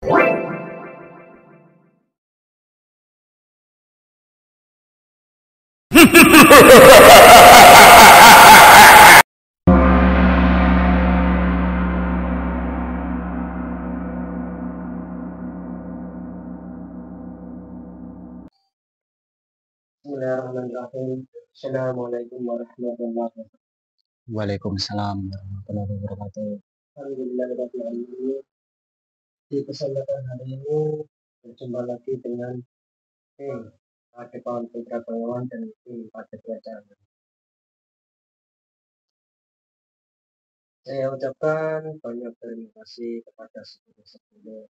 Bismillahirrahmanirrahim. Assalamualaikum warahmatullahi wabarakatuh. Waalaikumsalam warahmatullahi wabarakatuh. Alhamdulillahirrahmanirrahim. Di kesempatan hari ini berjumpa lagi dengan tim pada kawan Putra Bangawan dan tim pada Belajar. Saya ucapkan banyak terima kasih kepada seluruh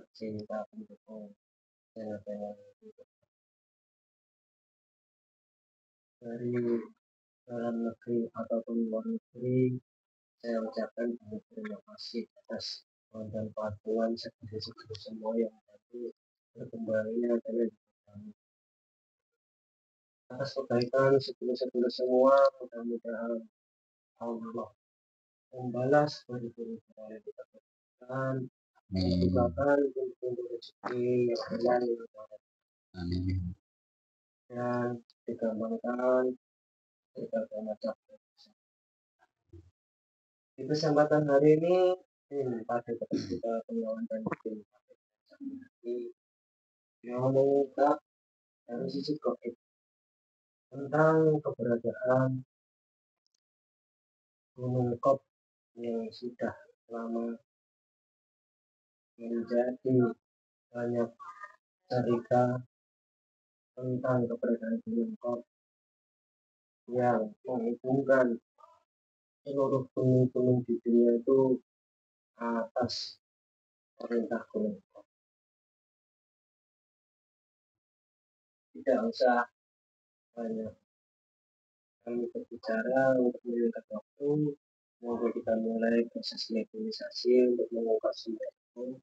pecinta pendukung channel dari dalam negeri ataupun luar negeri. Saya ucapkan banyak terima kasih atas dan bantuan segera semua yang membantu berkembangnya channel kami. Atas kebaikan segera semua, mudah-mudahan Allah membalas beri-beri yang kita berikan, membukakan pintu rezeki yang halal yang baik, dan dikembangkan berbagai macam. Di kesempatan hari ini pada kita pengawan dan tim yang mengungkap dari sisi COVID tentang keberadaan Gunung Kop yang sudah lama menjadi banyak cerita tentang keberadaan Gunung Kop yang menghubungkan seluruh gunung-gunung di dunia itu atas perintah Gunung Kop. Tidak usah banyak kami berbicara untuk menyingkat waktu. Semoga kita mulai proses negosiasi untuk mengungkap semua itu.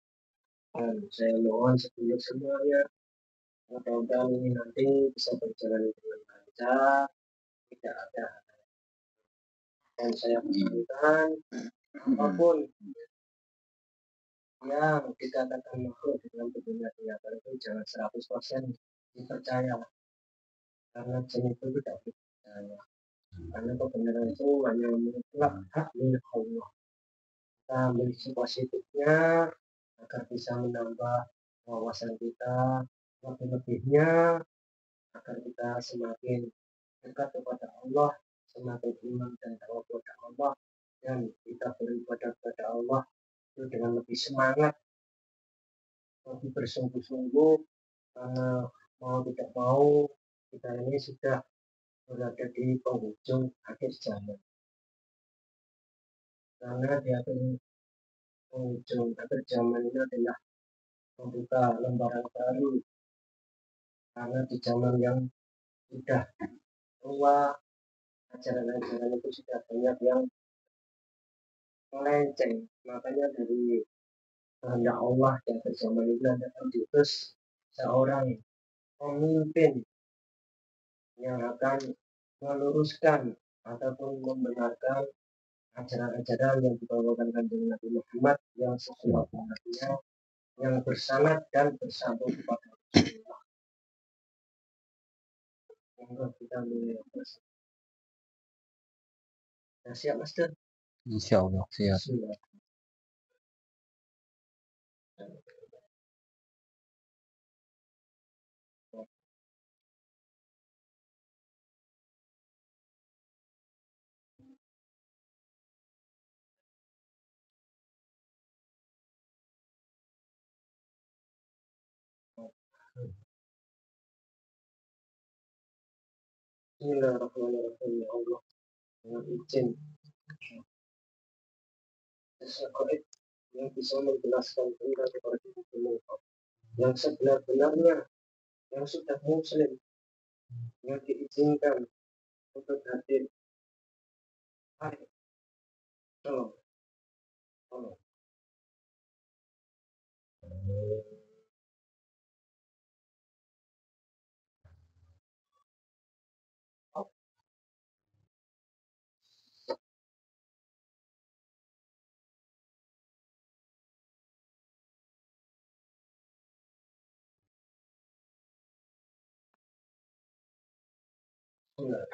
Dan saya mohon sebelum semuanya, mudah-mudahan ini nanti bisa berjalan dengan lancar, tidak ada. Dan saya pastikan apapun yang dikatakan makhluk dalam dunia nyata itu jangan 100% dipercaya, karena jin itu tidak dipercaya. Karena kebenaran itu hanya mutlak hak milik Allah. Kita ambil sisi positifnya agar bisa menambah wawasan kita, lebih-lebihnya agar kita semakin dekat kepada Allah, semakin iman dan takwa kepada Allah, dan kita beribadah kepada Allah itu dengan lebih semangat, lebih bersungguh-sungguh, karena mau tidak mau kita ini sudah berada di penghujung akhir zaman. Karena di penghujung akhir zaman ini adalah membuka lembaran baru, karena di zaman yang sudah tua, ajaran-ajaran itu sudah banyak yang melenceng. Makanya dari kehendak Allah yang zaman itu akan diutus seorang pemimpin yang akan meluruskan ataupun membenarkan ajaran-ajaran yang dibawakan Kanjeng Nabi Muhammad yang sesuai dengannya, yang bersanad dan bersambung kepada Rasulullah. Semoga kita mulai bersama. Siap, Mas Dun? Insyaallah siap. Bismillahirrahmanirrahim. Ya Allah, dengan izin sesuatu yang bisa menjelaskan tentang kepada Gunung Kop yang sebenar-benarnya, yang sudah muslim, yang diizinkan untuk hadir. Ayo, tolong. Enggak.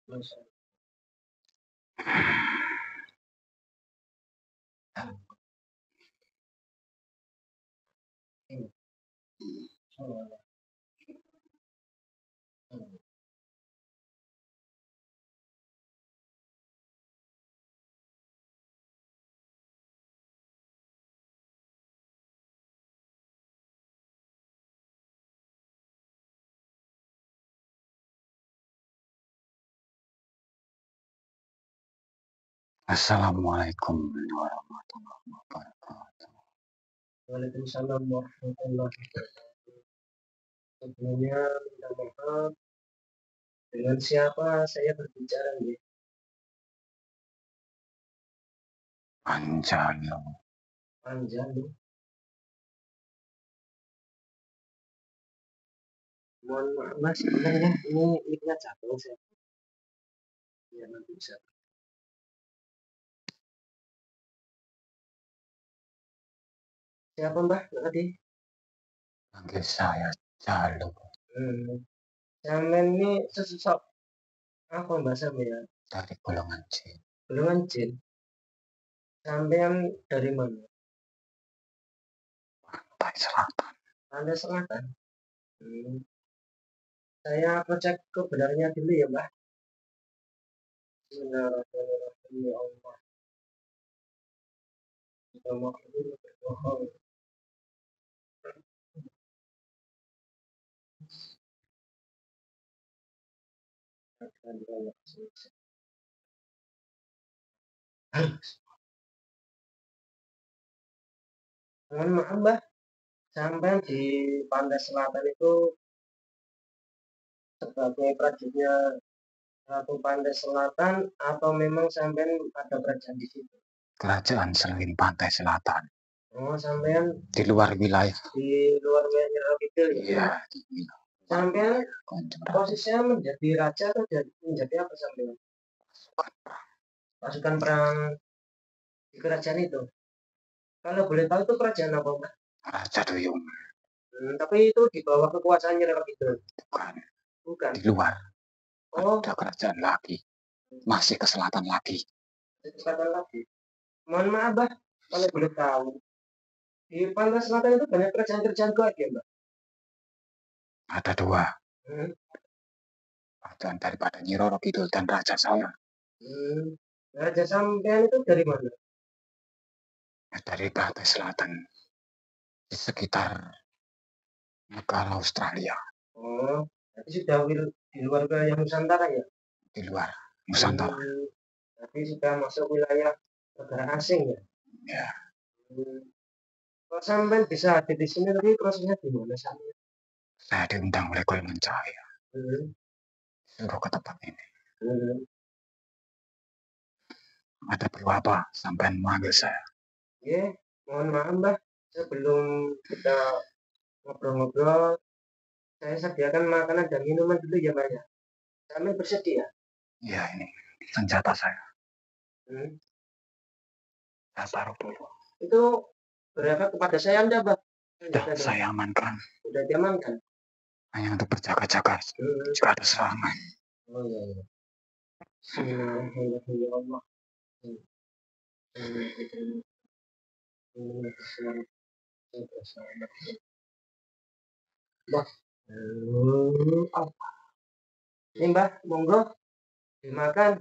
Masya Allah. Assalamualaikum warahmatullahi wabarakatuh. Waalaikumsalam warahmatullahi wabarakatuh. Sebelumnya minta maaf, dengan siapa saya berbicara nih? Anjalo. Anjali. Mohon maaf Mas, sebenarnya ini mic-nya jatuh saya. Ya nanti bisa. Siapa Mbah tadi? Panggil saya Jalo Sampean ini sesosok apa Mbah sampean? dari golongan jin. Golongan jin. Sampean dari mana? Pantai Selatan. Pantai Selatan. Saya cek kebenarannya dulu ya Mbah. Bismillahirrahmanirrahim. Ya Allah. Kita maklum berbohong. Mohon maaf Mbah, sampai di Pantai Selatan itu sebagai prajuritnya Ratu Pantai Selatan atau memang sampean ada kerajaan di situ? Kerajaan selain Pantai Selatan. Oh, sampean Di luar wilayah. di luar wilayah itu ya? Iya. Sampean posisinya menjadi raja atau menjadi apa sampean? Pasukan perang di kerajaan itu. Kalau boleh tahu itu kerajaan apa Mbak? Raja Duyung. Tapi itu di bawah kekuasaannya Roro Kidul. Bukan. Di luar. Oh, Ada kerajaan lagi. Masih ke selatan lagi. ke selatan lagi. Mohon maaf Mbak, kalau boleh tahu. Di Pantai Selatan itu banyak kerajaan-kerajaan kuat ya Mbak? Ada dua. Kerajaan daripada Nyi Roro Kidul dan raja saya. Raja sampean itu dari mana? Dari Pantai Selatan. Di sekitar negara Australia. Oh, berarti sudah di luar wilayah Nusantara ya? Di luar Nusantara. Berarti sudah masuk wilayah negara asing ya? Ya. Kalau sampean bisa hadir di sini tapi prosesnya gimana sampean? Saya diundang oleh golongan cahaya. Suruh ke tempat ini. Ada perlu apa sampean memanggil saya? Mohon maaf Mbak, sebelum kita ngobrol-ngobrol, saya sediakan makanan dan minuman dulu ya Mbak ya. Sampean bersedia? Iya, ini senjata saya. Saya taruh dulu. Itu berapa kepada saya Anda Mbak? Sudah saya amankan. Sudah diamankan? Hanya untuk berjaga-jaga jika ada serangan. Oh iya, iya. Bismillahirrahmanirrahim. Mbah, ini Mbah, monggo dimakan.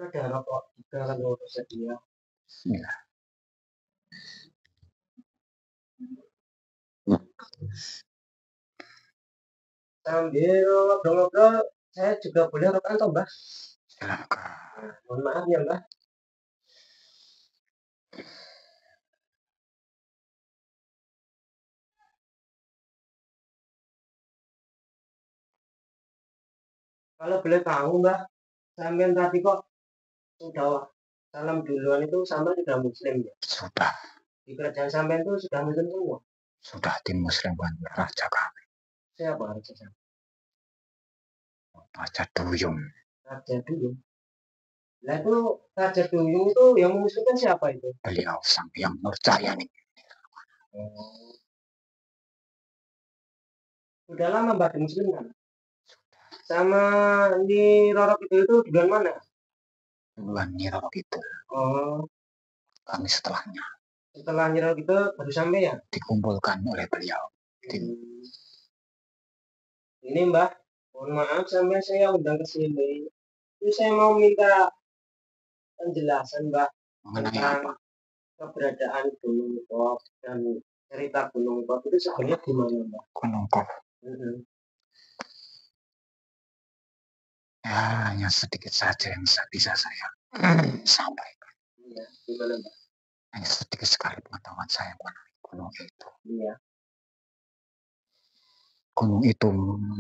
Ada rokok juga kalau bersedia. Bismillah. Sambil ngobrol-ngobrol, saya juga boleh rokokan toh Mbah? Silakan. Mohon maaf ya Mbah. Kalau boleh tahu Mbah, sampean tadi kok sudah salam duluan itu sampean sudah muslim ya? Sudah. Di kerajaan sampean itu sudah muslim semua? Sudah dimuslimkan raja kami. Siapa raja sampean? Raja Duyung. Raja Duyung. Nah itu Raja Duyung itu yang memuslimkan siapa itu? Beliau sang yang nurjaya nih. Oh. Udah lama Mbak di Muslim kan? Sama di Roro Kidul itu di bulan mana? Duluan Nyi Roro Kidul, Oh, kami setelahnya setelah Nyi Roro Kidul baru sampai ya? dikumpulkan oleh beliau. Hmm. Ini Mbak, mohon maaf sampai saya undang ke sini. Itu saya mau minta penjelasan Mbak Mengenai tentang apa? keberadaan Gunung Kop dan cerita Gunung Kop itu sebenarnya gimana Mbak? Gunung Kop. Mm-mm. Ya, hanya sedikit saja yang bisa saya sampaikan. Iya, gimana Mbak? Hanya sedikit sekali pengetahuan saya mengenai gunung itu. Iya. Gunung itu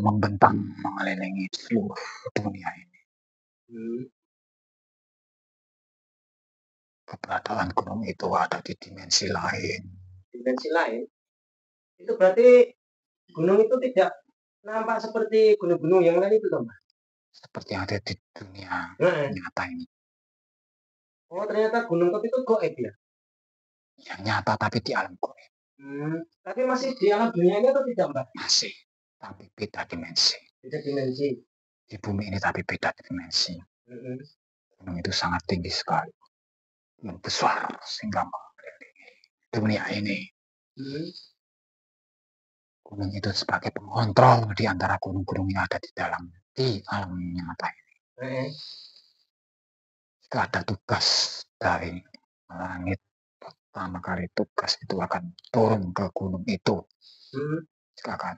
membentang mengelilingi seluruh dunia ini. Hmm. Keberadaan gunung itu ada di dimensi lain. Dimensi lain. Itu berarti gunung itu tidak nampak seperti gunung-gunung yang lain itu loh Mbak? Seperti yang ada di dunia Nah, nyata ini. oh ternyata Gunung Kop itu goib ya? Yang nyata tapi di alam gaib. Tapi masih di alam dunianya atau tidak Mbak? Masih, tapi beda dimensi. Beda dimensi. Di bumi ini tapi beda dimensi. Mm-mm. Gunung itu sangat tinggi sekali. Besar sehingga mengelilingi dunia ini. Mm-mm. Gunung itu sebagai pengontrol di antara gunung-gunung yang ada di alam nyata ini. Eh, Jika ada tugas dari langit, pertama kali tugas itu akan turun ke gunung itu. Jika akan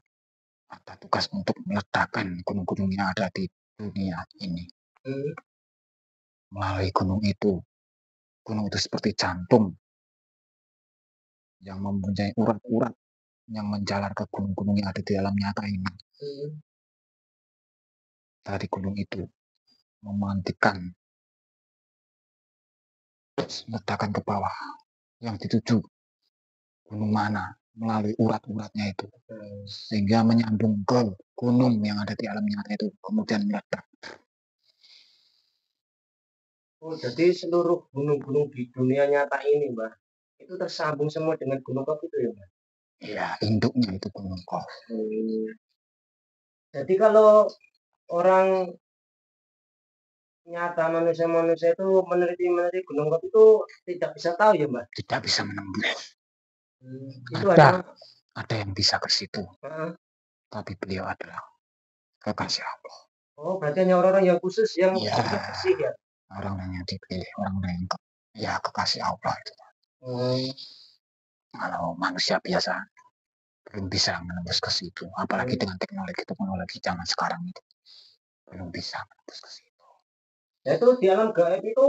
ada tugas untuk meledakkan gunung-gunung yang ada di dunia ini. Melalui gunung itu seperti jantung yang mempunyai urat-urat yang menjalar ke gunung-gunung yang ada di alam nyata ini. Dari gunung itu memantikan ledakan ke bawah yang dituju gunung mana melalui urat-uratnya itu, sehingga menyambung ke gunung yang ada di alam nyata itu, kemudian meledak. Oh, jadi seluruh gunung-gunung di dunia nyata ini, Mbak, itu tersambung semua dengan Gunung Kop itu ya, Mbak? Iya, induknya itu Gunung Kop. Jadi kalau orang nyata manusia-manusia itu meneliti Gunung Kop itu tidak bisa tahu ya, Mbak? Tidak bisa menembus. Itu hanya Ada yang bisa ke situ, Heeh. tapi beliau adalah kekasih Allah. Oh, berarti hanya orang-orang yang khusus yang Iya, hatinya bersih ya? orang yang dipilih, orang yang kekasih Allah itu. Kalau manusia biasa belum bisa menembus ke situ, apalagi dengan teknologi zaman sekarang itu belum bisa menembus ke situ. Ya itu di alam gaib itu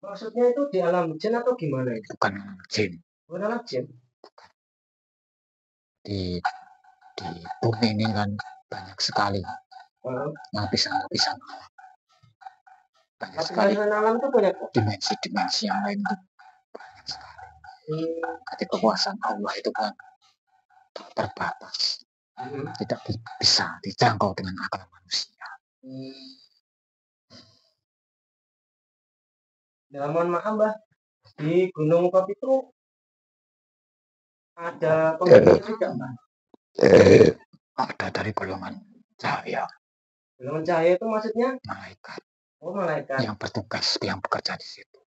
maksudnya itu di alam jin atau gimana itu? Bukan alam jin. Bukan alam jin. Bukan. Di bumi ini kan banyak sekali lapisan-lapisan alam. Banyak sekali alam itu banyak dimensi-dimensi yang lain itu banyak sekali. Jadi kekuasaan Allah itu kan terbatas, tidak bisa dijangkau dengan akal manusia. Ya, mohon maaf Mbah, di Gunung Kop itu ada penghuni juga Mbah? Ada dari golongan cahaya. Golongan cahaya itu maksudnya? Malaikat. Oh, malaikat. Yang bertugas, yang bekerja di situ.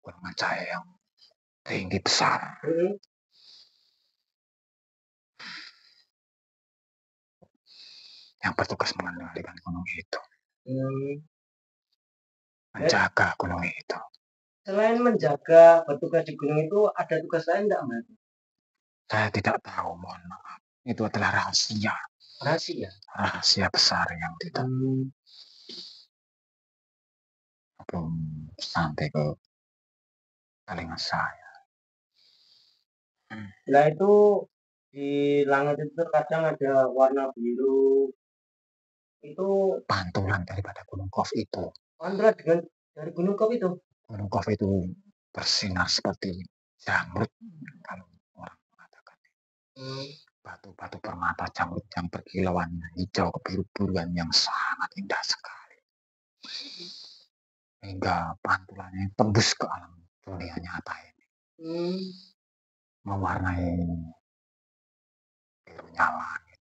Golongan cahaya yang tinggi besar. Yang bertugas mengendalikan gunung itu. Menjaga gunung itu. Selain menjaga bertugas di gunung itu, ada tugas lain enggak, Mbak? Saya tidak tahu, mohon maaf. Itu adalah rahasia. Rahasia? Rahasia besar yang tidak belum sampai ke telinga saya. Nah itu di langit itu terkadang ada warna biru. Itu pantulan daripada Gunung Kop itu. Pantulan dari Gunung Kop itu? Gunung Kop itu bersinar seperti jamrut kalau orang mengatakan. Batu-batu permata jamrut yang berkilauan hijau kebiru-biruan yang sangat indah sekali. Hingga pantulannya tembus ke alam dunia nyata ini. mewarnai birunya langit.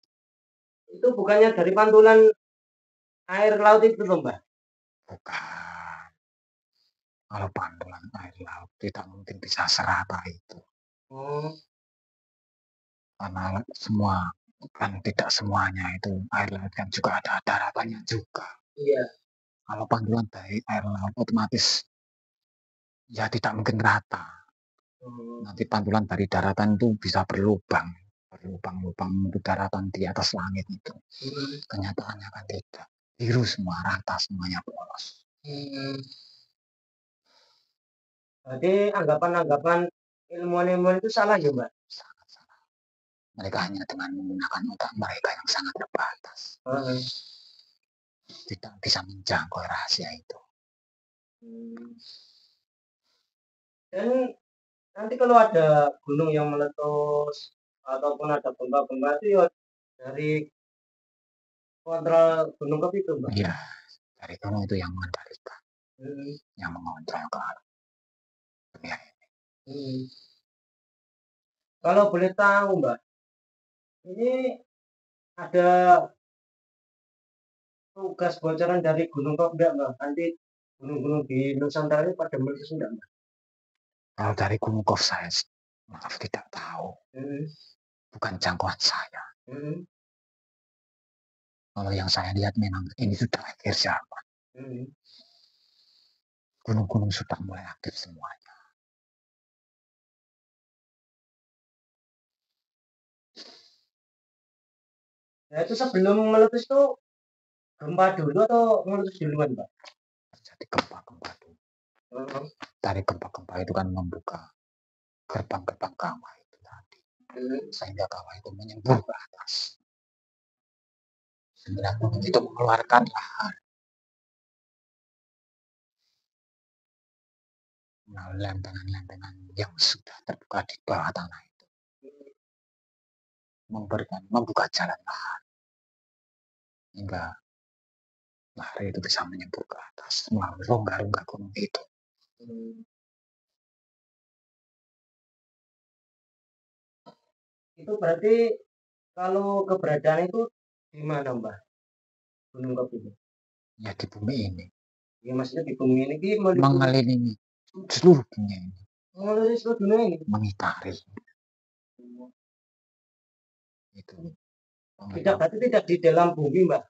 Itu bukannya dari pantulan air laut itu loh, Mbah? Bukan. Kalau pantulan air laut tidak mungkin bisa serata itu. Oh. Karena semua kan tidak semuanya itu air laut kan juga ada daratannya juga. Iya. Kalau pantulan dari air laut otomatis ya tidak mungkin rata. Nanti pantulan dari daratan itu bisa berlubang untuk daratan di atas langit itu. Kenyataannya kan tidak. Biru semua, rata semuanya polos. Berarti anggapan-anggapan ilmuwan-ilmuwan itu salah ya, Mbak? Sangat salah. Mereka hanya dengan menggunakan otak mereka yang sangat terbatas. Tidak bisa menjangkau rahasia itu. Dan nanti kalau ada gunung yang meletus ataupun ada gempa-gempa itu ya dari kontrol gunung itu, Mbak? Iya, dari gunung itu yang mengendalikan, yang mengontrol ke alam dunia ini. Kalau boleh tahu, Mbak, ini ada tugas bocoran dari gunung kok enggak, Mbak? Nanti gunung-gunung di Nusantara ini pada meletus enggak, Mbak? Kalau dari gunung Kov saya maaf tidak tahu. Bukan jangkauan saya. Kalau yang saya lihat memang ini sudah akhir zaman. Gunung-gunung sudah mulai aktif semuanya. Nah itu sebelum meletus itu gempa dulu atau meletus duluan, Pak? Terjadi gempa-gempa dulu. Dari gempa-gempa itu kan membuka gerbang-gerbang kawah itu tadi. Sehingga kawah itu menyembur ke atas. Sembilan gunung itu mengeluarkan lahar. Melalui lempengan-lempengan yang sudah terbuka di bawah tanah itu. Membuka jalan lahar. Hingga lahar itu bisa menyembur ke atas melalui rongga-rongga gunung itu. Itu berarti kalau keberadaan itu di mana, Mbak? Gunung Kop itu? Ya di bumi ini. Ya maksudnya di bumi ini mengelilingi seluruh dunia ini. Mengelilingi seluruh dunia ini? Mengitari. Itu. Tidak, berarti tidak di dalam bumi, Mbak?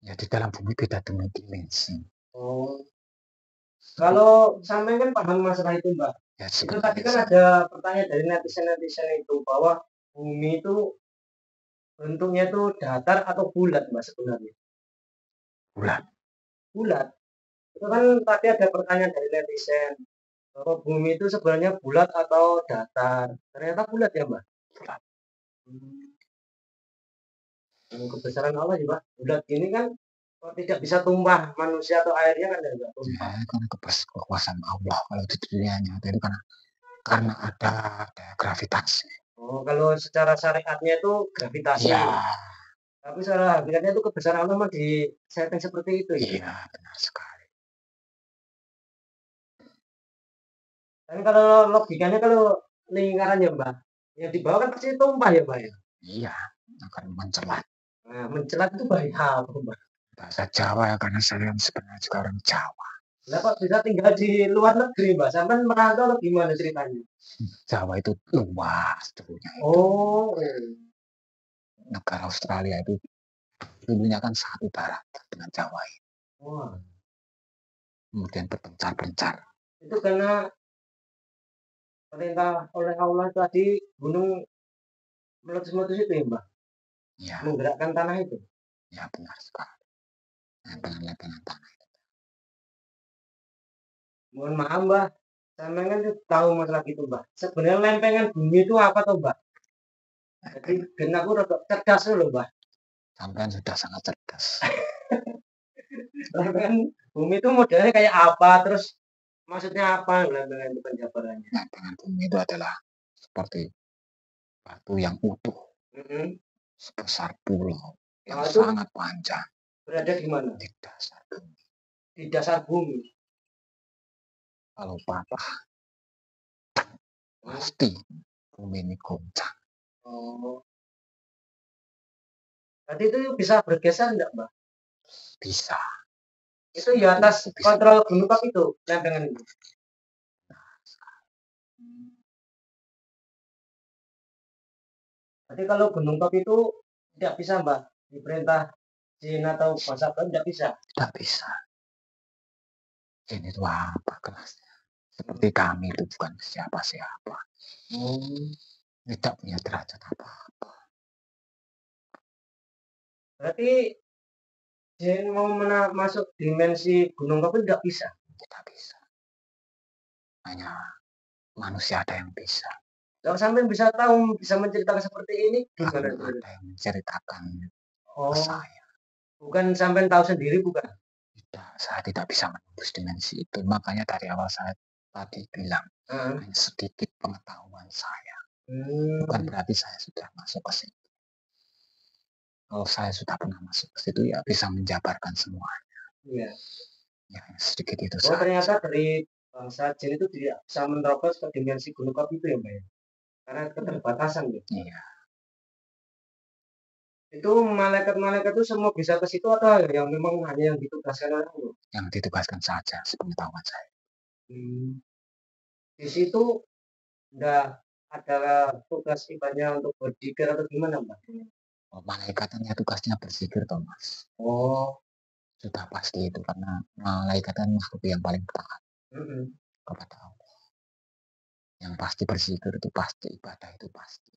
Ya di dalam bumi beda dimensi. Oh. Kalau sampai kan paham masalah itu, Mbak. Ya, itu tadi kan ada pertanyaan dari netizen itu bahwa bumi itu bentuknya itu datar atau bulat, Mbak, sebenarnya? Bulat. Bulat. Itu kan tadi ada pertanyaan dari netizen bahwa bumi itu sebenarnya bulat atau datar. Ternyata bulat ya, Mbak? Bulat. Kebesaran Allah juga bulat ini kan tidak bisa tumpah manusia atau airnya kan tidak tumpah. Ya, karena kekuasaan Allah kalau di dunia nyata itu karena ada gravitasi. Oh, kalau secara syariatnya itu gravitasi. Ya. Tapi secara hakikatnya itu kebesaran Allah mah di setting seperti itu ya. Iya, benar sekali. Dan kalau logikanya kalau lingkaran ya, Mbak, yang di bawah kan pasti tumpah ya, Mbak ya. Iya, akan mencelat. Nah, mencelat itu bahaya apa, Mbak? Bahasa Jawa ya, karena saya sebenarnya juga orang Jawa. Lah kok bisa tinggal di luar negeri, Mbak? Sampai merantau atau gimana ceritanya? Jawa itu luas dulunya itu. Oh. Negara Australia itu dulunya kan satu darat dengan Jawa itu. Wah. Kemudian berpencar-pencar. Itu karena perintah oleh Allah tadi gunung meletus-meletus itu ya, Mbak? Ya. Menggerakkan tanah itu? Ya, benar sekali. Lempengan-lempengan tanah itu. Mohon maaf, Mbak. Saya kan tahu masalah itu, Mbak. Sebenarnya lempengan bumi itu apa tuh, Mbak? Jadi ben aku rada cerdas loh, Mbak. Sampean sudah sangat cerdas. Lempengan bumi itu modelnya kayak apa? Terus maksudnya apa lempengan itu penjabarannya? Lempengan bumi itu adalah seperti batu yang utuh. Sebesar pulau yang sangat panjang. Berada di mana? Di dasar bumi. Di dasar bumi. Kalau patah Pasti bumi ini goncang. Oh. Berarti itu bisa bergeser enggak, Mbak? Bisa. Itu di atas kontrol gunung Kapi itu, lempengan itu. Berarti kalau gunung Kapi itu tidak bisa, Mbak, diperintah jin atau bangsa gaib tidak bisa. Tidak bisa. Jin itu apa kelasnya? Seperti kami itu bukan siapa-siapa. Tidak punya derajat apa-apa. Berarti jin mau masuk dimensi gunung Kapi tidak bisa. Tidak bisa. Hanya manusia ada yang bisa. Kalau sampai bisa tahu, bisa menceritakan seperti ini, gimana? Ada yang menceritakan Oh, ke saya. bukan sampai tahu sendiri, bukan? Tidak, saya tidak bisa menembus dimensi itu. Makanya dari awal saya tadi bilang, hanya sedikit pengetahuan saya. Bukan berarti saya sudah masuk ke situ. Kalau saya sudah pernah masuk ke situ, ya bisa menjabarkan semuanya. Iya. Ya, sedikit itu Oh, saja. ternyata dari bangsa jin itu tidak bisa menerobos ke dimensi gunung Kapi itu ya, Mbak? Karena keterbatasan ya. Iya. Itu malaikat-malaikat itu semua bisa ke situ atau yang memang hanya yang ditugaskan orang? Yang ditugaskan saja, sepengetahuan saya. Di situ enggak ada tugas ibadah untuk berzikir atau gimana, Mbak? Oh, malaikat hanya tugasnya berzikir, Thomas. Oh. Sudah pasti itu, karena malaikat kan makhluk yang paling taat kepada Allah. Yang pasti berzikir itu pasti, ibadah itu pasti.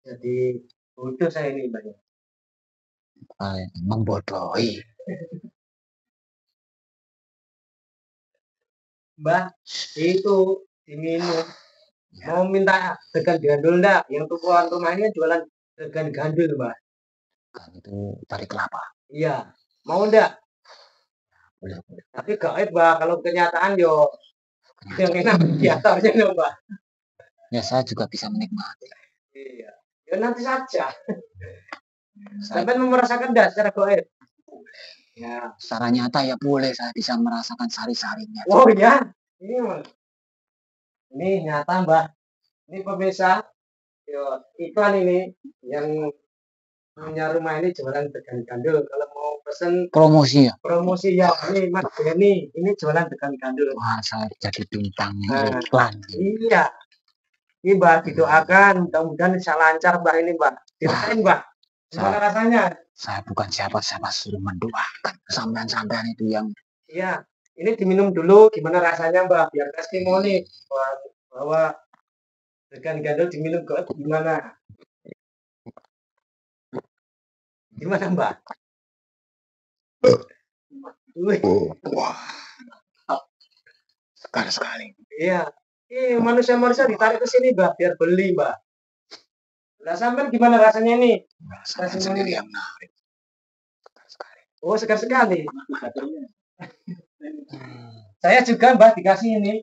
Jadi bodoh saya ini, Mbak. Membodohi. Mbak, itu diminum. Ya. Mau minta degan gandul enggak? Yang tukuan rumah ini jualan degan gandul, Mbak. Kan itu dari kelapa. Iya. Mau enggak? Boleh. Tapi gaib, Mbak. Kalau kenyataan yo yang enak biasanya loh, Mbak. Ya, saya juga bisa menikmati. Iya. Ya nanti saja. Sampai merasakan enggak secara gaib? Ya. Secara nyata ya boleh, saya bisa merasakan sari-sarinya. Oh ya, ini nyata, Mbak. Ini pemirsa, yo, iklan ini yang punya rumah ini jualan degan gandul. Kalau mau pesen promosi ya. Promosi ya, ini Mas Benny, ini jualan degan gandul. Wah, saya jadi bintang iklan. Iya. Ini Mbak didoakan, mudah-mudahan bisa lancar Mbak ini, Mbak. Dirasain, Mbak. Gimana rasanya? Saya bukan siapa-siapa, suruh mendoakan. Sampean-sampean itu yang. Iya, ini diminum dulu. Gimana rasanya, Mbak? Biar testimoni bahwa degan gandul diminum kok gimana? Gimana, Mbak? Wah. Sekali. Iya. Manusia-manusia ditarik ke sini, Mbak, biar beli, Mbak. Nah, sampean gimana rasanya ini? Saya sendiri yang menarik. Segar sekali. Oh, segar sekali. Saya juga, Mbak, dikasih ini.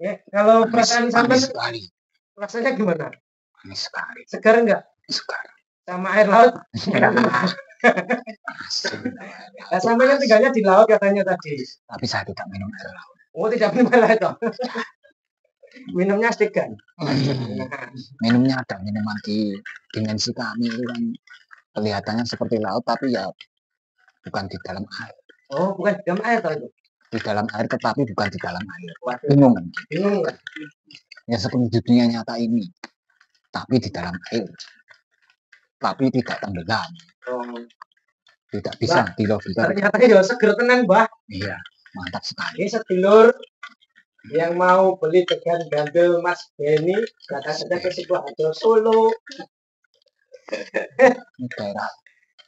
Ya, kalau perasaan sampean rasanya gimana? Manis sekali. Segar enggak? Segar. Sama air laut? Nah, sampai kan tinggalnya di laut katanya tadi. Tapi saya tidak minum air laut. Oh, tidak minum air laut. Minumnya stegan. Minumnya ada minuman di dimensi kami itu kan kelihatannya seperti laut, tapi ya bukan di dalam air. Oh, bukan di dalam air toh itu? Di dalam air, tetapi bukan di dalam air. Bingung kan? Bingung kan? Ya seperti dunia nyata ini, tapi di dalam air. Tapi tidak tenggelam. Oh. Tidak bisa dilogika. Ternyata ya seger tenan, Mbah. Iya, mantap sekali. Ini sedulur yang mau beli degan gandul Mas Benny, datang saja ke Sidoarjo, Solo. Ini daerah.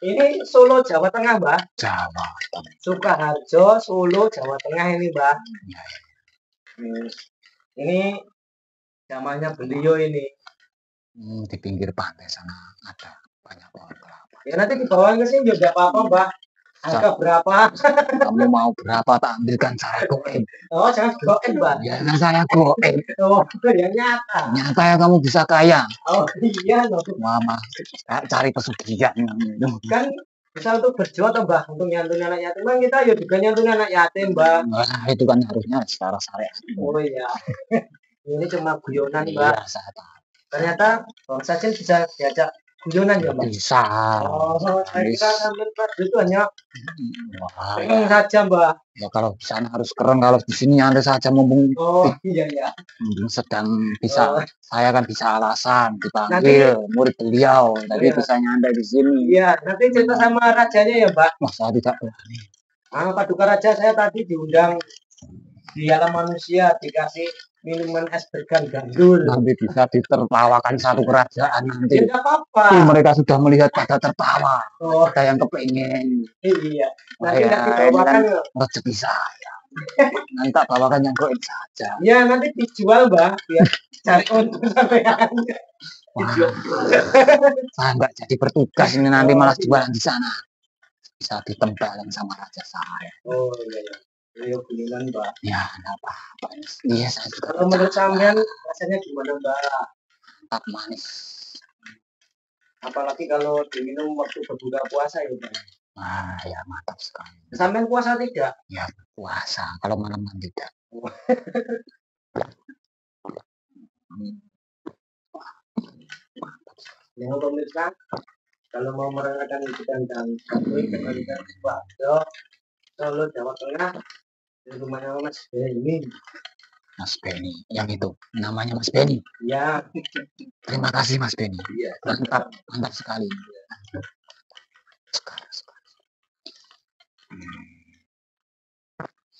Ini Solo, Jawa Tengah, Mbah. Jawa Tengah. Sukoharjo, Solo, Jawa Tengah ini, Mbah. Ya. Ini zamannya beliau ini. Di pinggir pantai sana ada banyak pohon kelapa. Ya nanti dibawa ke sini juga apa-apa, Mbak. Harga berapa? Kamu mau berapa tak ambilkan saya goen. Oh, jangan goen, Mbak. Ya, saya goen. Oh, yang nyata. Nyata ya kamu bisa kaya. Oh, iya loh. Mama, cari pesugihan. Kan Misal untuk berjuang atau Mbah untuk nyantuni anak yatim, kan kita ya juga nyantuni anak yatim, Mbah. Nah, itu kan harusnya secara syariat. Oh iya. Ini cuma guyonan, Iya, Mbak. saya tahu. Ternyata Bang Sajin bisa diajak guyonan ya, Mbak? Bisa. Oh, saya kira sambil Pak itu hanya Wah, keren saja, Mbak. ya kalau di sana harus keren, kalau di sini nyantai saja mumpung Oh, iya, iya. sedang bisa. Oh, Saya kan bisa alasan nanti, dipanggil murid beliau, tapi iya. bisa nyantai di sini. Iya, nanti cerita sama rajanya ya, Mbak. Wah, saya tidak berani. Paduka Raja saya tadi diundang di alam manusia, dikasih minuman es degan gandul. Nanti bisa ditertawakan satu kerajaan nanti. Tidak apa-apa. Mereka sudah melihat pada tertawa. Oh, Ada yang kepengen. iya. Wah, Nanti ya, nanti ini kan bawakan. rezeki saya. Nanti tak bawakan yang goib saja. Ya, nanti dijual, Mbak. Biar cari untung sampean. Wah, saya nggak jadi bertugas ini nanti malah jualan di sana. Bisa ditempelin sama raja saya. Oh iya, iya. Beliau guyonan, Mbak. Ya, nggak apa-apa. Iya, saya juga Kalau menurut sampean rasanya gimana, Mbak? tetap manis. Apalagi kalau diminum waktu berbuka puasa ya, Mbak. Wah, ya mantap sekali. Sampean puasa tidak? Ya, puasa. Kalau malam-malam tidak. Yang pemirsa, kalau mau merayakan hiburan dan kami dengan Warga Solo Jawa Tengah di rumahnya Mas Beni. Mas Beni, yang itu namanya Mas Beni. Ya. Terima kasih Mas Beni. Iya. Mantap, mantap sekali.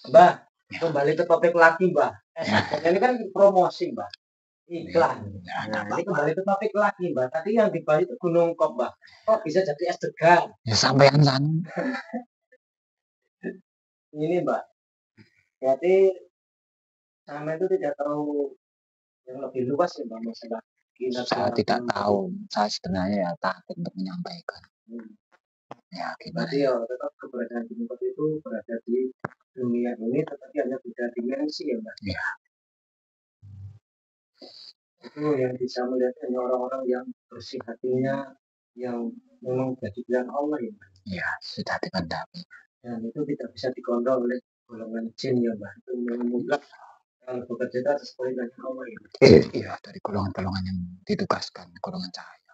Mbak, kembali ke topik lagi, Mbak. Ini kan promosi, Mbak. Iklan. Nah, ini kembali ke topik lagi, Mbak. Tadi yang dibahas itu Gunung Kop, Mbak. Kok bisa jadi es degan? Ya sampean sana. Ini, Mbak. Berarti sama itu tidak tahu yang lebih luas ya, Mbak, masalah Saya tidak tahu. Saya sebenarnya ya takut untuk menyampaikan. Ya, gimana? Berarti ya tetap keberadaan Gunung Kop itu berada di dunia ini, tetapi hanya beda dimensi ya, Mbak. Ya. Itu yang bisa melihat hanya orang-orang yang bersih hatinya, yang memang jadi pilihan Allah ya, Mbak. Ya, sudah dipandang. Dan itu tidak bisa dikontrol oleh golongan jin ya, Mbak. Itu memang mutlak kalau bekerja itu atas perintah Allah ya. Iya, dari golongan-golongan yang ditugaskan, golongan cahaya.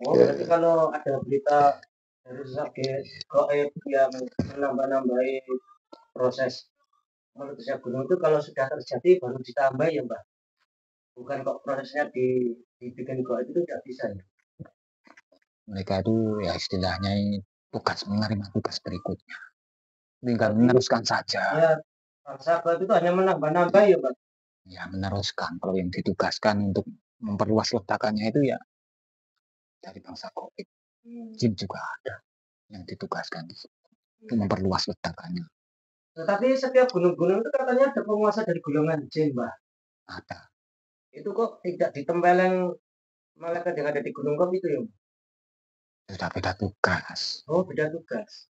Oh, berarti kalau ada berita dari sakit goib yang menambah-nambahi proses meletusnya gunung itu kalau sudah terjadi baru ditambah ya, Mbak. Bukan kok prosesnya dibikin goib itu tidak bisa ya. Mereka itu ya istilahnya tugas menerima tugas berikutnya. Tinggal meneruskan saja. Ya, bangsa goib itu hanya menambah-nambah ya, Mbak. Ya, meneruskan. Kalau yang ditugaskan untuk memperluas ledakannya itu ya dari bangsa goib. Jin juga ada yang ditugaskan untuk memperluas ledakannya. Tetapi setiap gunung-gunung itu katanya ada penguasa dari golongan jin, Mbak. Ada. Itu kok tidak ditempeleng malaikat yang ada di Gunung Kop itu ya? Sudah beda tugas. Oh, beda tugas.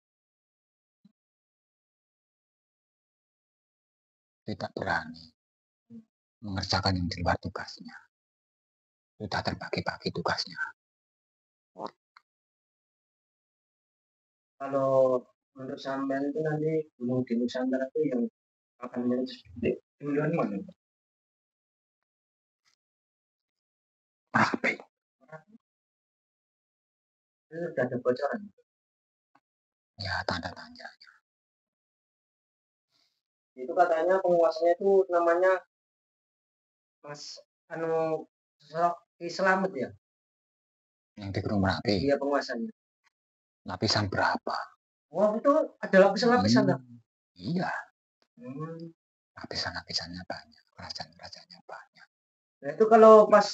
Tidak berani mengerjakan yang di luar tugasnya. Sudah terbagi-bagi tugasnya. Kalau untuk sampean itu nanti gunung di Nusantara itu yang akan meletus duluan mana? Merapi. Itu sudah ada bocoran. Ya, tanda tanya. Itu katanya penguasanya itu namanya Mas Ki Slamet ya? Yang di Gunung Merapi. Iya penguasanya. Lapisan berapa? Wah, itu ada lapisan-lapisan kan? Iya. Lapisan-lapisannya banyak. Kerajaan-kerajaannya banyak. Nah, itu kalau pas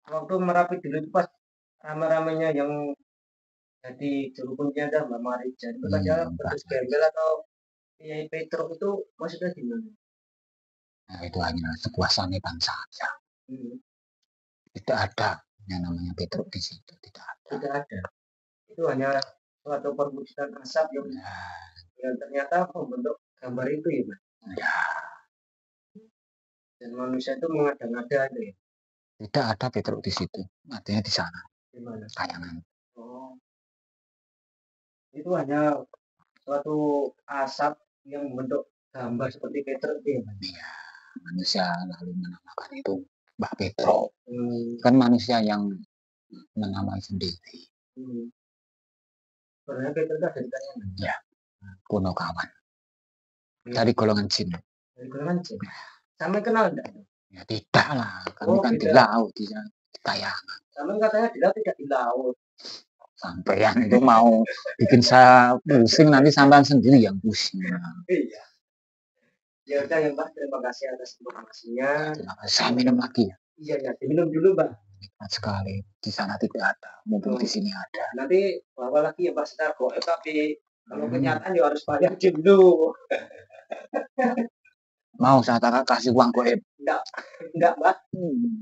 waktu Merapi dulu itu pas rame-ramenya yang jadi juru kunci ada Mbak Marija itu saja Petrus Gembel atau Kiai Petruk itu maksudnya gimana? Nah, itu hanya sebuah sanitan saja. Tidak ada yang namanya Petruk di situ. Tidak ada. Tidak ada. Itu hanya suatu perwujudan asap yang ternyata membentuk gambar itu ya, Mas. Ya. Dan manusia itu mengada-ngada itu ya. Tidak ada Petruk di situ. Artinya di sana. Gimana? Kayangan. Oh. Itu hanya suatu asap yang membentuk gambar seperti Peter Pan. Iya, manusia lalu menamakan itu Mbak Petro. Kan manusia yang menamai sendiri. Sebenarnya Peter Pan ceritanya. Ya, kuno kawan. Dari golongan jin. Dari golongan jin. Sampai kenal enggak? Ya tidak lah, kami kan di laut, di kayangan. Sampai katanya di laut tidak di laut. Sampean itu mau bikin saya pusing, nanti sampean sendiri yang pusing. Iya. Ya udah ya Mbak, terima kasih atas informasinya. Terima kasih. Saya minum lagi ya. Iya ya, diminum dulu Mbak. Nikmat sekali. Di sana tidak ada, mumpung di sini ada. Nanti bawa lagi ya Mbak setar goib, tapi kalau kenyataan ya harus bayar dulu. Mau saya kasih uang goib? Enggak Mbak.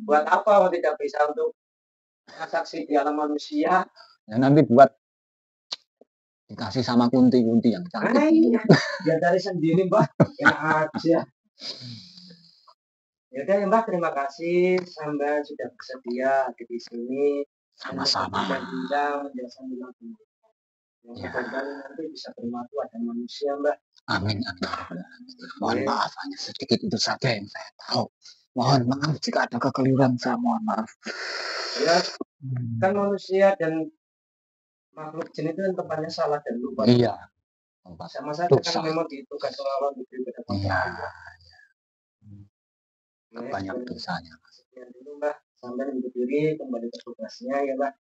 Buat apa tidak bisa untuk transaksi di alam manusia? Ya nanti buat dikasih sama kunti-kunti yang cantik. Iya, ya dari sendiri Mbak, enak aja. Ya udah ya Mbak, terima kasih sampai sudah bersedia ada di sini. Sama-sama. Dan undang menjelaskan tentang yang mudah-mudahan nanti bisa bermanfaat dan manusia Mbak. Amin, amin. Mohon maaf, hanya sedikit itu saja yang saya tahu. Mohon maaf jika ada kekeliruan, saya mohon maaf. Ya, kan manusia dan makhluk jin itu kan tempatnya salah dan lupa. Iya. Sama saja kan memang ditugas Allah untuk kepada Iya. Nah, banyak dosanya. Sekian dulu Mbak, sampai berdiri kembali ke tugasnya ya Mbak.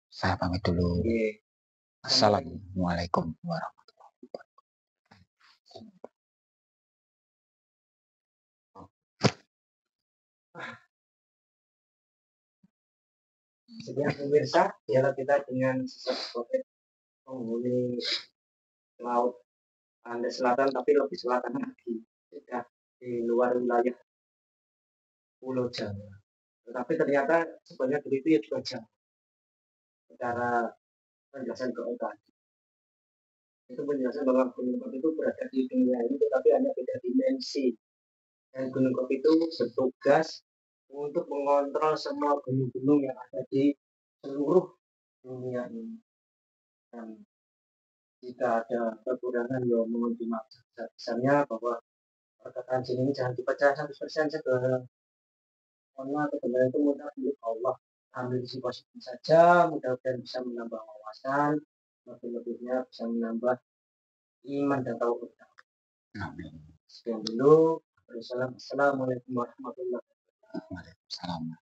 Saya pamit dulu. Oke. Assalamualaikum warahmatullahi wabarakatuh. Sekian pemirsa, dialog kita dengan sesuatu COVID menghuni laut Andes Selatan, tapi lebih selatan lagi, sudah di luar wilayah Pulau Jawa. Tetapi ternyata sebenarnya itu ya juga jauh. Secara penjelasan ke tadi, itu penjelasan bahwa gunung Kopi itu berada di dunia ini, tetapi hanya beda dimensi. Dan gunung Kopi itu bertugas untuk mengontrol semua gunung-gunung yang ada di seluruh dunia ini. Dan jika ada kekurangan ya mohon dimaaf sebesarnya, bahwa perkataan jin ini jangan dipercaya 100% segala karena kebenaran itu mudah milik Allah. Ambil sisi positif saja, mudah-mudahan bisa menambah wawasan, lebih-lebihnya bisa menambah iman dan tauhid. Amin. Sekian dulu. Assalamualaikum warahmatullahi wabarakatuh. Waalaikumsalam.